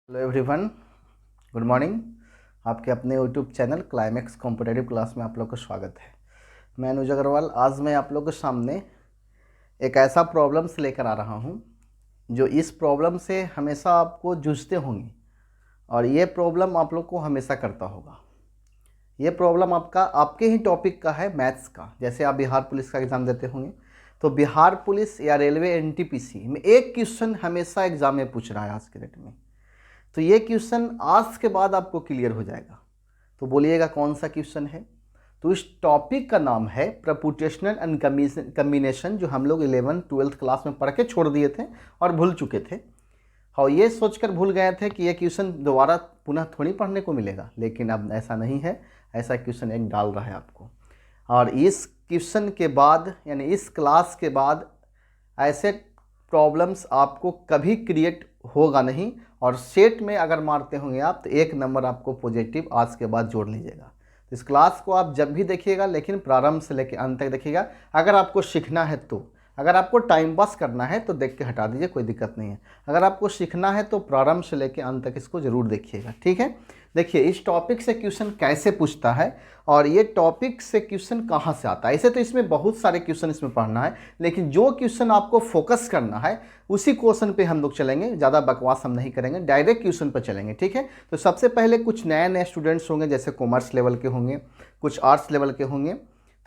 Hello everyone, good morning. आपके अपने YouTube channel climax competitive class में आप लोग का स्वागत है। मैं अनुज अग्रवाल। आज मैं आप लोग के सामने एक ऐसा प्रॉब्लम्स लेकर आ रहा हूं जो इस प्रॉब्लम से हमेशा आपको जूझते होंगे और ये प्रॉब्लम आप लोग को हमेशा करता होगा। ये प्रॉब्लम आपके ही टॉपिक का है, मैथ्स का। जैसे आप बिहार पुलिस का एग्ज़ाम देते होंगे तो बिहार पुलिस या रेलवे एनटीपीसी में एक क्वेश्चन हमेशा एग्ज़ाम में पूछ रहा है आज के डेट में। तो ये क्वेश्चन आज के बाद आपको क्लियर हो जाएगा। तो बोलिएगा कौन सा क्वेश्चन है। तो इस टॉपिक का नाम है प्रपोर्शनल एंड कम्बिनेशन, जो हम लोग 11th 12th क्लास में पढ़ के छोड़ दिए थे और भूल चुके थे। और ये सोचकर भूल गए थे कि ये क्वेश्चन दोबारा पुनः थोड़ी पढ़ने को मिलेगा, लेकिन अब ऐसा नहीं है। ऐसा क्वेश्चन एक डाल रहा है आपको, और इस क्वेश्चन के बाद यानी इस क्लास के बाद ऐसे प्रॉब्लम्स आपको कभी क्रिएट होगा नहीं। और सेट में अगर मारते होंगे आप तो 1 नंबर आपको पॉजिटिव आज के बाद जोड़ लीजिएगा। तो इस क्लास को आप जब भी देखिएगा, लेकिन प्रारंभ से लेकर अंत तक देखिएगा। अगर आपको सीखना है तो, अगर आपको टाइम पास करना है तो देख के हटा दीजिए, कोई दिक्कत नहीं है। अगर आपको सीखना है तो प्रारंभ से लेकर अंत तक इसको ज़रूर देखिएगा, ठीक है। देखिए इस टॉपिक से क्वेश्चन कैसे पूछता है और ये टॉपिक से क्वेश्चन कहाँ से आता है। ऐसे तो इसमें बहुत सारे क्वेश्चन इसमें पढ़ना है, लेकिन जो क्वेश्चन आपको फोकस करना है उसी क्वेश्चन पे हम लोग चलेंगे। ज़्यादा बकवास हम नहीं करेंगे, डायरेक्ट क्वेश्चन पर चलेंगे, ठीक है। तो सबसे पहले कुछ नए नए स्टूडेंट्स होंगे, जैसे कॉमर्स लेवल के होंगे, कुछ आर्ट्स लेवल के होंगे।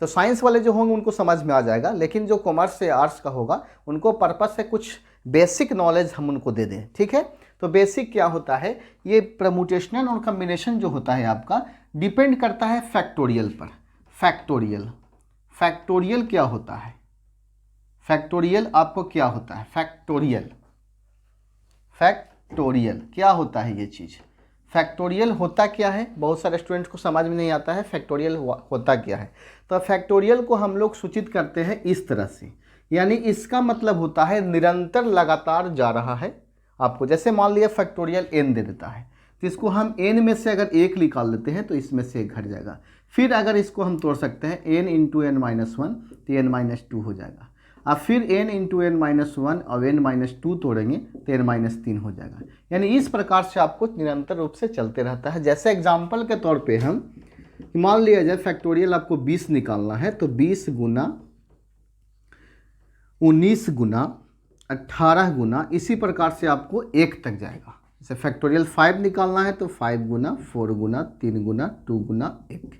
तो साइंस वाले जो होंगे उनको समझ में आ जाएगा, लेकिन जो कॉमर्स से आर्ट्स का होगा उनको पर्पस से कुछ बेसिक नॉलेज हम उनको दे दें, ठीक है। तो बेसिक क्या होता है, ये परम्यूटेशन और कम्बिनेशन जो होता है आपका डिपेंड करता है फैक्टोरियल पर। फैक्टोरियल क्या होता है, फैक्टोरियल आपको क्या होता है, फैक्टोरियल क्या होता है ये चीज़। फैक्टोरियल होता क्या है, बहुत सारे स्टूडेंट्स को समझ में नहीं आता है फैक्टोरियल होता क्या है। तो फैक्टोरियल को हम लोग सूचित करते हैं इस तरह से, यानी इसका मतलब होता है निरंतर लगातार जा रहा है आपको। जैसे मान लिया फैक्टोरियल n दे देता है, तो इसको हम n में से अगर 1 निकाल लेते हैं तो इसमें से 1 घट जाएगा। फिर अगर इसको हम तोड़ सकते हैं n इंटू n माइनस 1 तो n माइनस 2 हो जाएगा। अब फिर n इंटू n माइनस 1 और n माइनस 2 तोड़ेंगे तो n माइनस 3 हो जाएगा। यानी इस प्रकार से आपको निरंतर रूप से चलते रहता है। जैसे एग्जाम्पल के तौर पर हम मान लिया जाए फैक्टोरियल आपको 20 निकालना है, तो 20 गुना 19 गुना 18 गुना, इसी प्रकार से आपको 1 तक जाएगा। जैसे फैक्टोरियल 5 निकालना है तो 5 गुना 4 गुना 3 गुना 2 गुना 1,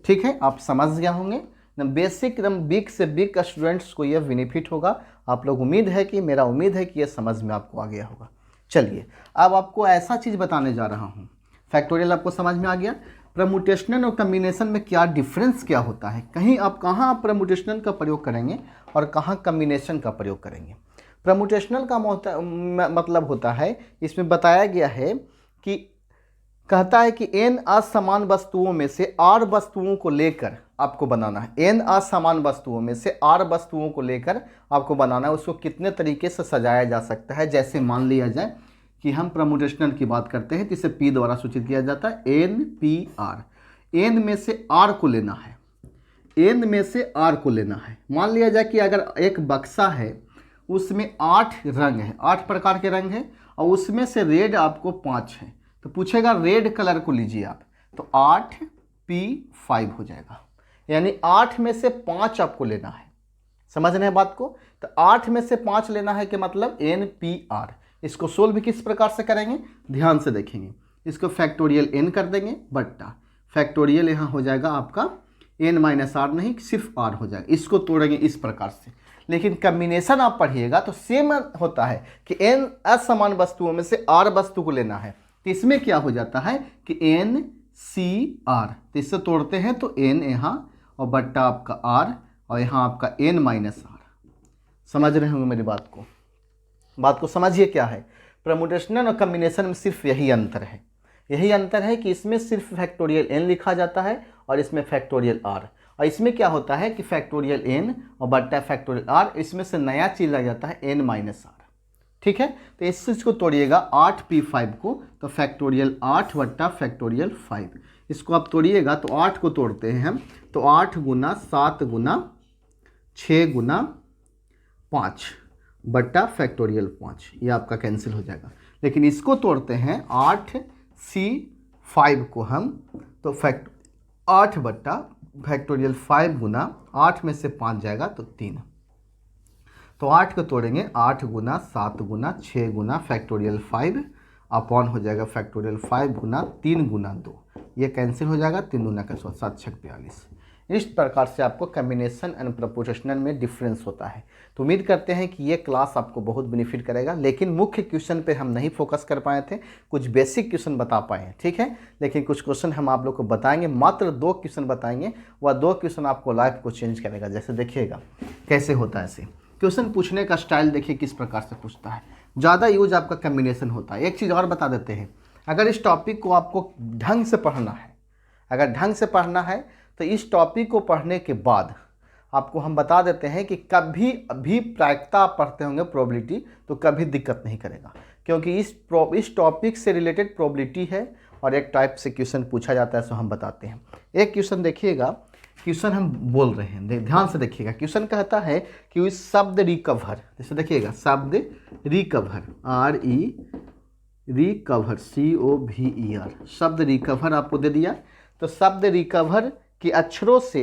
ठीक है। आप समझ गया होंगे ना। बेसिक एकदम बिग से बिग स्टूडेंट्स को यह बेनिफिट होगा। आप लोग मेरा उम्मीद है कि यह समझ में आपको आ गया होगा। चलिए अब आपको ऐसा चीज़ बताने जा रहा हूँ। फैक्टोरियल आपको समझ में आ गया। परम्यूटेशनल और कम्बिनेशन में क्या डिफरेंस क्या होता है, कहाँ आप परम्यूटेशनल का प्रयोग करेंगे और कहाँ कम्बिनेशन का प्रयोग करेंगे। परम्यूटेशनल का मतलब होता है, इसमें बताया गया है कि कहता है कि n असमान वस्तुओं में से r वस्तुओं को लेकर आपको बनाना है। n असमान वस्तुओं में से r वस्तुओं को लेकर आपको बनाना है। उसको कितने तरीके से सजाया जा सकता है। जैसे मान लिया जाए कि हम परम्यूटेशनल की बात करते हैं तो इसे p द्वारा सूचित किया जाता है, NPR। n में से r को लेना है, n में से r को लेना है। मान लिया जाए कि अगर एक बक्सा है उसमें 8 रंग है, 8 प्रकार के रंग हैं, और उसमें से रेड आपको 5 है। तो पूछेगा रेड कलर को लीजिए आप, तो 8P5 हो जाएगा। यानी 8 में से 5 आपको लेना है। समझ रहे हैं बात को। तो 8 में से 5 लेना है कि मतलब NPR। इसको सोल्व किस प्रकार से करेंगे, ध्यान से देखेंगे। इसको फैक्टोरियल n कर देंगे बट्टा फैक्टोरियल यहाँ हो जाएगा आपका n माइनस r, नहीं सिर्फ r हो जाएगा। इसको तोड़ेंगे इस प्रकार से। लेकिन कम्बिनेशन आप पढ़िएगा तो सेम होता है कि n असमान वस्तुओं में से r वस्तु को लेना है। तो इसमें क्या हो जाता है कि NCR, तो इससे तोड़ते हैं तो n यहाँ और बट्टा आपका r और यहाँ आपका n माइनस r। समझ रहे होंगे मेरी बात को समझिए क्या है। परम्यूटेशनल और कम्बिनेशन में सिर्फ यही अंतर है कि इसमें सिर्फ फैक्टोरियल n लिखा जाता है और इसमें फैक्टोरियल r। और इसमें क्या होता है कि फैक्टोरियल n और बट्टा फैक्टोरियल r, इसमें से नया चीज़ लग जाता है n माइनस r, ठीक है। तो इस चीज़ को तोड़िएगा 8P5 को, तो फैक्टोरियल 8 बट्टा फैक्टोरियल 5। इसको आप तोड़िएगा तो 8 को तोड़ते हैं हम, तो 8 गुना 7 गुना 6 गुना 5 बट्टा फैक्टोरियल 5, ये आपका कैंसिल हो जाएगा। लेकिन इसको तोड़ते हैं 8C5 को हम, तो 8 बट्टा फैक्टोरियल 5 गुना 8 में से 5 जाएगा तो 3, तो 8 को तोड़ेंगे 8 गुना 7 गुना 6 गुना फैक्टोरियल 5 अपॉन हो जाएगा फैक्टोरियल 5 गुना 3 गुना 2, ये कैंसिल हो जाएगा, 3 दूना का 100, 7 छक 42। इस प्रकार से आपको कम्बिनेशन एंड प्रोपोर्शनल में डिफरेंस होता है। तो उम्मीद करते हैं कि ये क्लास आपको बहुत बेनिफिट करेगा, लेकिन मुख्य क्वेश्चन पे हम नहीं फोकस कर पाए थे, कुछ बेसिक क्वेश्चन बता पाए हैं, ठीक है। लेकिन कुछ क्वेश्चन हम आप लोग को बताएंगे, मात्र 2 क्वेश्चन बताएंगे, वह 2 क्वेश्चन आपको लाइफ को चेंज करेगा। जैसे देखिएगा कैसे होता है, ऐसे क्वेश्चन पूछने का स्टाइल देखिए किस प्रकार से पूछता है, ज़्यादा यूज आपका कम्बिनेशन होता है। एक चीज़ और बता देते हैं, अगर इस टॉपिक को आपको ढंग से पढ़ना है, अगर ढंग से पढ़ना है तो इस टॉपिक को पढ़ने के बाद आपको हम बता देते हैं कि कभी भी प्रायिकता आप पढ़ते होंगे प्रोबेबिलिटी, तो कभी दिक्कत नहीं करेगा, क्योंकि इस टॉपिक से रिलेटेड प्रोबेबिलिटी है और एक टाइप से क्वेश्चन पूछा जाता है, सो हम बताते हैं। एक क्वेश्चन देखिएगा, क्वेश्चन हम बोल रहे हैं, ध्यान से देखिएगा। क्वेश्चन कहता है कि इस शब्द रिकवर, जैसे देखिएगा शब्द रिकवर, रिकवर COVER, शब्द रिकवर आपको दे दिया। तो शब्द रिकवर के अक्षरों से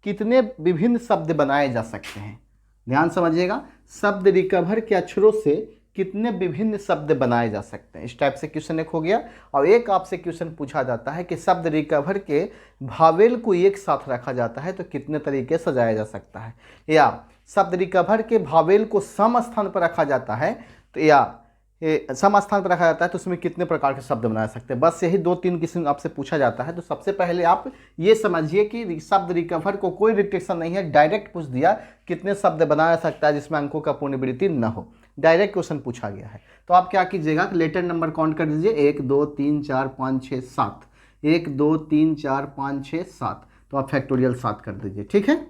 कितने विभिन्न शब्द बनाए जा सकते हैं, ध्यान समझिएगा। शब्द रिकवर के अक्षरों से कितने विभिन्न शब्द बनाए जा सकते हैं, इस टाइप से क्वेश्चन एक हो गया। और एक आपसे क्वेश्चन पूछा जाता है कि शब्द रिकवर के भावेल को एक साथ रखा जाता है तो कितने तरीके से सजाया जा सकता है, या शब्द रिकवर के भावेल को सम स्थान पर रखा जाता है तो, या सम स्थान पर रखा जाता है तो उसमें कितने प्रकार के शब्द बना सकते हैं। बस यही 2-3 क्वेश्चन आपसे पूछा जाता है। तो सबसे पहले आप ये समझिए कि शब्द रिकवर को कोई रिस्ट्रिक्शन नहीं है, डायरेक्ट पूछ दिया कितने शब्द बनाया सकता है जिसमें अंकों का पुनरावृत्ति न हो, डायरेक्ट क्वेश्चन पूछा गया है। तो आप क्या कीजिएगा, लेटर नंबर काउंट कर दीजिए, 1 2 3 4 5 6 7, 1 2 3 4 5 6 7, तो आप फैक्टोरियल 7 कर दीजिए, ठीक है।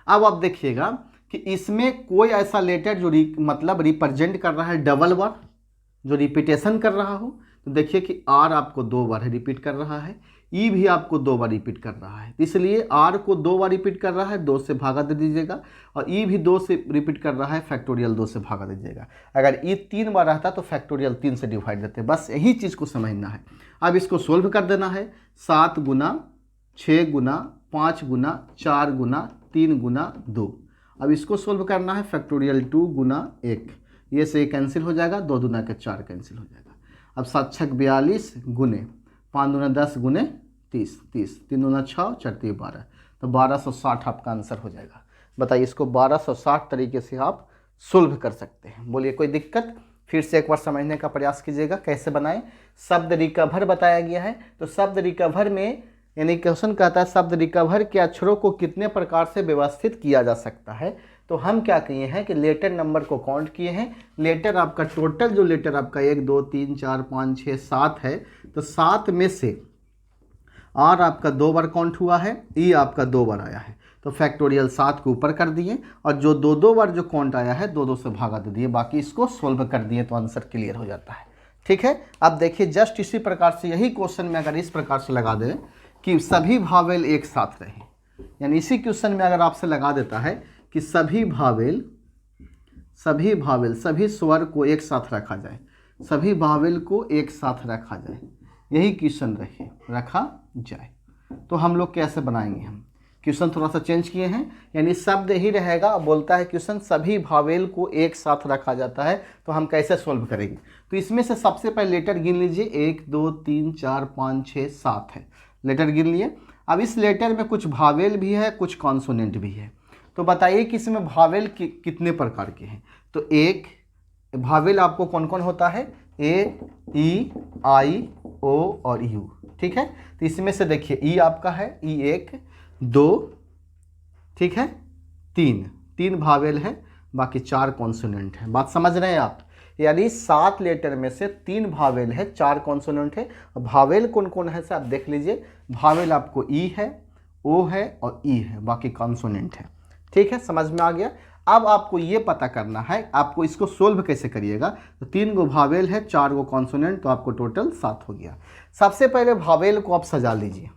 अब आप देखिएगा कि इसमें कोई ऐसा लेटर जो मतलब रिप्रेजेंट कर रहा है डबल बार, जो रिपीटेशन कर रहा हो, तो देखिए कि R आपको 2 बार रिपीट कर रहा है, E भी आपको 2 बार रिपीट कर रहा है, इसलिए R को 2 बार रिपीट कर रहा है, 2 से भागा दे दीजिएगा, और E भी 2 से रिपीट कर रहा है, फैक्टोरियल 2 से भागा दे दीजिएगा। अगर E 3 बार रहता तो फैक्टोरियल 3 से डिवाइड देते, बस यही चीज़ को समझना है। अब इसको सोल्व कर देना है, 7 गुना 6 गुना 5 गुना 4 गुना 3 गुना 2। अब इसको सोल्व करना है, फैक्टोरियल 2 गुना 1, ये से कैंसिल हो जाएगा, 2 दूना के 4 कैंसिल हो जाएगा। अब 7 छक 42 गुने 5 दूना 10 गुने 30, 3 दूना 6 4 3 12, तो 1260 आपका आंसर हो जाएगा। बताइए, इसको 1260 तरीके से आप सोल्व कर सकते हैं। बोलिए कोई दिक्कत? फिर से एक बार समझने का प्रयास कीजिएगा कैसे बनाएं। शब्द रिकवर बताया गया है, तो शब्द रिकवर में यानी क्वेश्चन कहता है शब्द रिकवर के अक्षरों को कितने प्रकार से व्यवस्थित किया जा सकता है। तो हम क्या किए हैं कि लेटर नंबर को काउंट किए हैं। लेटर आपका टोटल जो लेटर आपका 1 2 3 4 5 6 7 है, तो 7 में से R आपका 2 बार काउंट हुआ है, E आपका 2 बार आया है, तो फैक्टोरियल 7 के ऊपर कर दिए, और जो 2 बार जो काउंट आया है 2 से भागा दे दिए, बाकी इसको सोल्व कर दिए तो आंसर क्लियर हो जाता है, ठीक है। अब देखिए जस्ट इसी प्रकार से यही क्वेश्चन में अगर इस प्रकार से लगा दें कि सभी भावेल एक साथ रहे, यानी इसी क्वेश्चन में अगर आपसे लगा देता है कि सभी सभी स्वर को एक साथ रखा जाए, सभी भावेल को एक साथ रखा जाए, यही क्वेश्चन रखा जाए, तो हम लोग कैसे बनाएंगे। हम क्वेश्चन थोड़ा सा चेंज किए हैं, यानी शब्द ही रहेगा, बोलता है क्वेश्चन सभी भावेल को एक साथ रखा जाता है, तो हम कैसे सोल्व करेंगे। तो इसमें से सबसे पहले लेटर गिन लीजिए, 1 2 3 4 5 6 7 है, लेटर गिन लिए। अब इस लेटर में कुछ भावेल भी है, कुछ कॉन्सोनेंट भी है, तो बताइए कि इसमें भावेल कितने प्रकार के हैं। तो एक भावेल आपको कौन कौन होता है, ए ई आई ओ और यू, ठीक है। तो इसमें से देखिए ई आपका है, ई 1 2, ठीक है, 3 भावेल है, बाकी 4 कॉन्सोनेंट है। बात समझ रहे हैं आप, यानी 7 लेटर में से 3 भावेल है, 4 कॉन्सोनेंट है। भावेल कौन कौन है सर आप देख लीजिए, भावेल आपको ई है, ओ है और ई है, बाकी कॉन्सोनेंट है, ठीक है, समझ में आ गया। अब आपको ये पता करना है आपको इसको सोल्व कैसे करिएगा। तो 3 गो भावेल है, 4 गो कॉन्सोनेंट, तो आपको टोटल 7 हो गया। सबसे पहले भावेल को आप सजा लीजिए,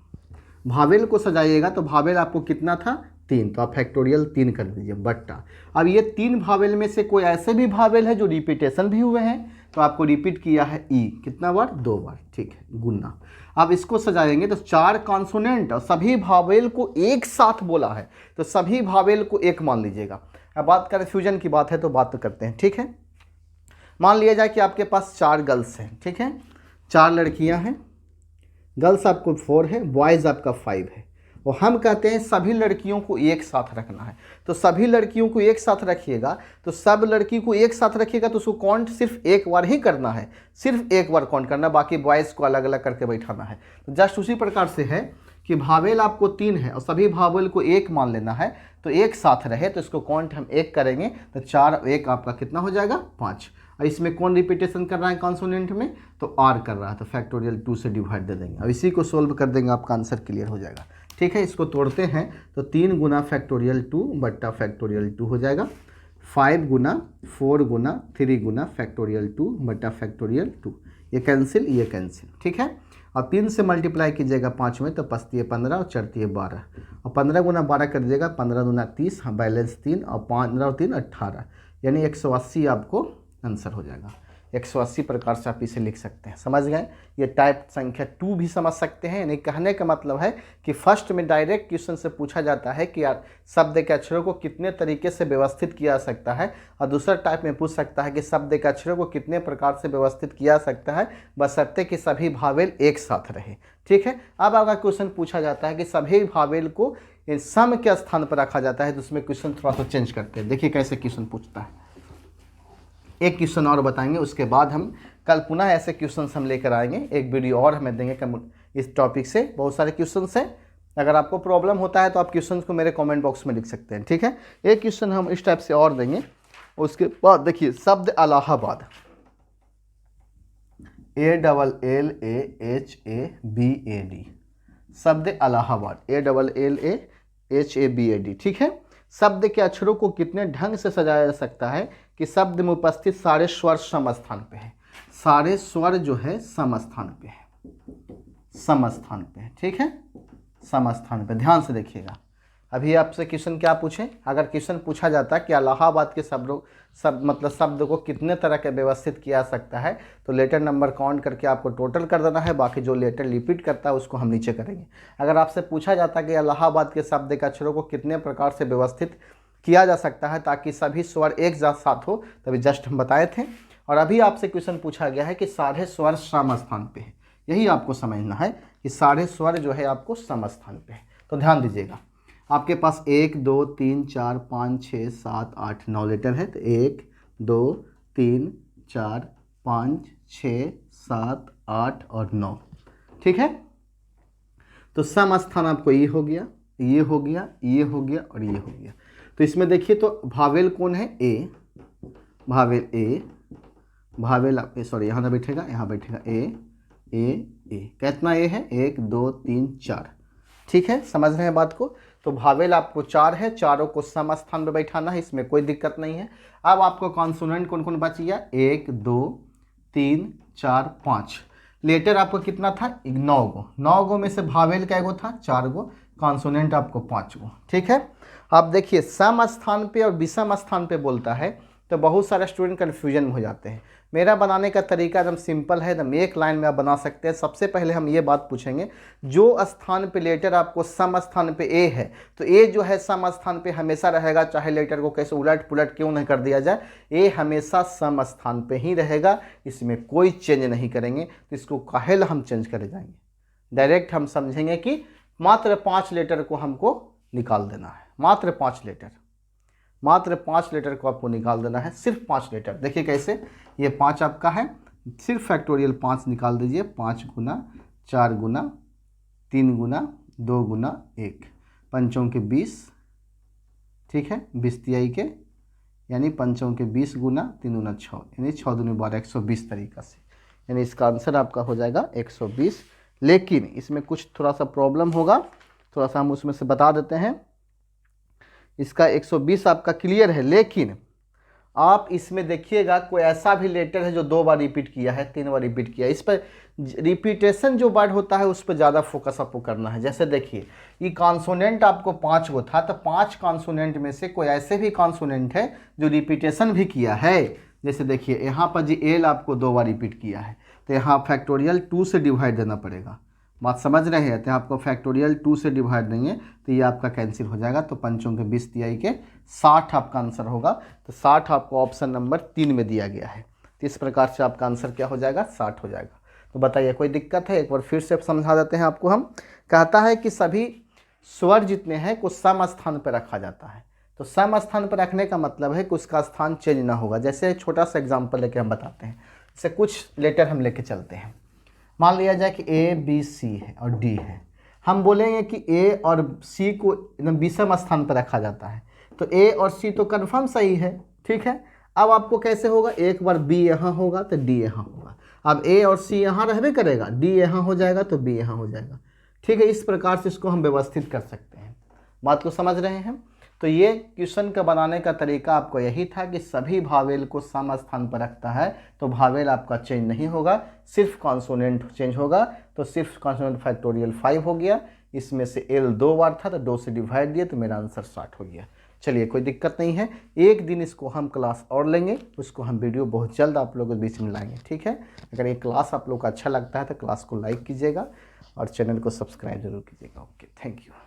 भावेल को सजाइएगा तो भावेल आपको कितना था 3, तो आप फैक्टोरियल 3 कर दीजिए बट्टा। अब ये 3 भावेल में से कोई ऐसे भी भावेल है जो रिपीटेशन भी हुए हैं, तो आपको रिपीट किया है ई, कितना बार? 2 बार, ठीक है, गुना। अब इसको सजाएंगे तो 4 कॉन्सोनेंट और सभी भावेल को एक साथ बोला है, तो सभी भावेल को एक मान लीजिएगा। अब बात करें फ्यूजन की बात है तो बात तो करते हैं, ठीक है। मान लिया जाए कि आपके पास 4 गर्ल्स हैं, ठीक है, 4 लड़कियां हैं, गर्ल्स आपको 4 है, बॉयज़ आपका 5 है, और हम कहते हैं सभी लड़कियों को एक साथ रखना है। तो सभी लड़कियों को एक साथ रखिएगा, तो सब लड़की को एक साथ रखिएगा तो उसको काउंट सिर्फ एक बार ही करना है, सिर्फ एक बार काउंट करना, बाकी बॉयज़ को अलग अलग करके बैठाना है। तो जस्ट उसी प्रकार से है कि भावेल आपको 3 है और सभी भावेल को एक मान लेना है, तो एक साथ रहे तो इसको काउंट हम एक करेंगे, तो 4 और 1 आपका कितना हो जाएगा? 5। और इसमें कौन रिपीटेशन कर रहा है कॉन्सोनेंट में? तो आर कर रहा है, तो फैक्टोरियल 2 से डिवाइड दे देंगे। अब इसी को सोल्व कर देंगे, आपका आंसर क्लियर हो जाएगा, ठीक है। इसको तोड़ते हैं तो 3 गुना फैक्टोरियल 2 बट्टा फैक्टोरियल 2 हो जाएगा, 5 गुना 4 गुना 3 गुना फैक्टोरियल 2 बट्टा फैक्टोरियल 2, ये कैंसिल, ये कैंसिल, ठीक है। और 3 से मल्टीप्लाई कीजिएगा 5 में तो 5 × 15 और 4 × 12, और 15 गुना 12 कर दीजिएगा, 15 दूना 30, हाँ बैलेंस 3, और 15 और 3 18, यानी 180 आपको आंसर हो जाएगा। 180 प्रकार से आप इसे लिख सकते हैं, समझ गए। ये टाइप संख्या 2 भी समझ सकते हैं, यानी कहने का मतलब है कि फर्स्ट में डायरेक्ट क्वेश्चन से पूछा जाता है कि यार शब्द के अक्षरों को कितने तरीके से व्यवस्थित किया जा सकता है, और दूसरा टाइप में पूछ सकता है कि शब्द के अक्षरों को कितने प्रकार से व्यवस्थित किया जा सकता है, बशर्ते कि सभी भावेल एक साथ रहे, ठीक है। अब अगर क्वेश्चन पूछा जाता है कि सभी भावेल को सम के स्थान पर रखा जाता है, तो उसमें क्वेश्चन थोड़ा सा चेंज करते हैं। देखिए कैसे क्वेश्चन पूछता है, एक क्वेश्चन और बताएंगे, उसके बाद हम कल पुनः ऐसे क्वेश्चन हम लेकर आएंगे, एक वीडियो और हमें देंगे इस टॉपिक से। बहुत सारे क्वेश्चन हैं, अगर आपको प्रॉब्लम होता है तो आप क्वेश्चन को मेरे कमेंट बॉक्स में लिख सकते हैं, ठीक है। एक क्वेश्चन हम इस टाइप से और देंगे। उसके बाद देखिए शब्द इलाहाबाद, ALLAHABAD, शब्द इलाहाबाद, ALLAHABAD, ठीक है। शब्द के अक्षरों को कितने ढंग से सजाया जा सकता है कि शब्द में उपस्थित सारे स्वर समस्थान पे है, सारे स्वर जो है समस्थान पे है, समस्थान पे है, ठीक है, समस्थान पे। ध्यान से देखिएगा, अभी आपसे क्वेश्चन क्या पूछे, अगर क्वेश्चन पूछा जाता है कि इलाहाबाद के शब्द को कितने तरह के व्यवस्थित किया जा सकता है, तो लेटर नंबर काउंट करके आपको टोटल कर देना है, बाकी जो लेटर रिपीट करता है उसको हम नीचे करेंगे। अगर आपसे पूछा जाता है कि इलाहाबाद के शब्द के अक्षरों को कितने प्रकार से व्यवस्थित किया जा सकता है ताकि सभी स्वर एक साथ हो, तभी जस्ट हम बताए थे। और अभी आपसे क्वेश्चन पूछा गया है कि सारे स्वर समस्थान पे है, यही आपको समझना है कि सारे स्वर जो है आपको समस्थान पे है। तो ध्यान दीजिएगा, आपके पास 1 2 3 4 5 6 7 8 9 लेटर है, तो 1 2 3 4 5 6 7 8 और 9, ठीक है। तो सम स्थान आपको ये हो गया, ये हो गया, ये हो गया और ये हो गया। तो इसमें देखिए तो भावेल कौन है? ए, भावेल ए, भावेल आप सॉरी यहाँ ना बैठेगा, यहाँ बैठेगा ए ए ए, कितना ए है? 1 2 3 4, ठीक है, समझ रहे हैं बात को। तो भावेल आपको 4 है, चारों को सम स्थान पर बैठाना है, इसमें कोई दिक्कत नहीं है। अब आपको कॉन्सोनेंट कौन कौन बच गया? 1 2 3 4 5। लेटर आपको कितना था? 9 गो, 9 गो में से भावेल क्या गो था? 4 गो, कॉन्सोनेंट आपको 5 गो, ठीक है। अब देखिए सम स्थान पे और विषम स्थान पे बोलता है तो बहुत सारे स्टूडेंट कन्फ्यूजन में हो जाते हैं। मेरा बनाने का तरीका एकदम सिंपल है, एकदम एक लाइन में आप बना सकते हैं। सबसे पहले हम ये बात पूछेंगे, जो स्थान पे लेटर आपको सम स्थान पे ए है, तो ए जो है सम स्थान पे हमेशा रहेगा, चाहे लेटर को कैसे उलट पुलट क्यों नहीं कर दिया जाए, ए हमेशा सम स्थान पे ही रहेगा, इसमें कोई चेंज नहीं करेंगे। तो इसको काहे हम चेंज कर जाएंगे? डायरेक्ट हम समझेंगे कि मात्र 5 लेटर को हमको निकाल देना है, मात्र 5 लेटर, मात्र 5 लेटर को आपको निकाल देना है, सिर्फ 5 लेटर। देखिए कैसे, ये 5 आपका है, सिर्फ फैक्टोरियल 5 निकाल दीजिए, 5 गुना 4 गुना 3 गुना 2 गुना 1, 5 के 20, ठीक है, 20 तिहाई के, यानी 5 के 20 गुना 3 गुना 6, यानी 6 दूनी 12, 120 तरीका से, यानी इसका आंसर आपका हो जाएगा 120। लेकिन इसमें कुछ थोड़ा सा प्रॉब्लम होगा, थोड़ा सा हम उसमें से बता देते हैं। इसका 120 आपका क्लियर है, लेकिन आप इसमें देखिएगा कोई ऐसा भी लेटर है जो 2 बार रिपीट किया है, 3 बार रिपीट किया है। इस पर रिपीटेशन जो वर्ड होता है उस पर ज़्यादा फोकस आपको करना है। जैसे देखिए ये कॉन्सोनेंट आपको 5 गो था, तो 5 कॉन्सोनेंट में से कोई ऐसे भी कॉन्सोनेंट है जो रिपीटेशन भी किया है, जैसे देखिए यहाँ पर जी एल आपको 2 बार रिपीट किया है, तो यहाँ फैक्टोरियल 2 से डिवाइड देना पड़ेगा। बात समझ रहे हैं? तो आपको फैक्टोरियल 2 से डिवाइड देंगे तो ये आपका कैंसिल हो जाएगा। तो 5 के 20 तिहाई के 60 आपका आंसर होगा। तो 60 आपको ऑप्शन नंबर 3 में दिया गया है। तो इस प्रकार से आपका आंसर क्या हो जाएगा? 60 हो जाएगा। तो बताइए कोई दिक्कत है? एक बार फिर से समझा देते हैं आपको हम। कहता है कि सभी स्वर जितने हैं को सम स्थान पर रखा जाता है। तो सम स्थान पर रखने का मतलब है कि उसका स्थान चेंज ना होगा। जैसे छोटा सा एग्जांपल लेके हम बताते हैं। जैसे कुछ लेटर हम लेके चलते हैं। मान लिया जाए कि ए बी सी है और डी है। हम बोलेंगे कि ए और सी को एकदम विषम स्थान पर रखा जाता है, तो ए और सी तो कन्फर्म सही है, ठीक है। अब आपको कैसे होगा? एक बार बी यहाँ होगा तो डी यहाँ होगा। अब ए और सी यहाँ रहबे करेगा, डी यहाँ हो जाएगा तो बी यहाँ हो जाएगा, ठीक है। इस प्रकार से इसको हम व्यवस्थित कर सकते हैं। बात को समझ रहे हैं? तो ये क्वेश्चन का बनाने का तरीका आपको यही था कि सभी भावेल को सम स्थान पर रखता है तो भावेल आपका चेंज नहीं होगा, सिर्फ कॉन्सोनेंट चेंज होगा। तो सिर्फ कॉन्सोनेंट फैक्टोरियल 5 हो गया। इसमें से एल 2 बार था तो 2 से डिवाइड दिया तो मेरा आंसर 60 हो गया। चलिए कोई दिक्कत नहीं है। एक दिन इसको हम क्लास और लेंगे, उसको हम वीडियो बहुत जल्द आप लोगों के बीच में लाएंगे, ठीक है। अगर ये क्लास आप लोग को अच्छा लगता है तो क्लास को लाइक कीजिएगा और चैनल को सब्सक्राइब जरूर कीजिएगा। Okay, thank you.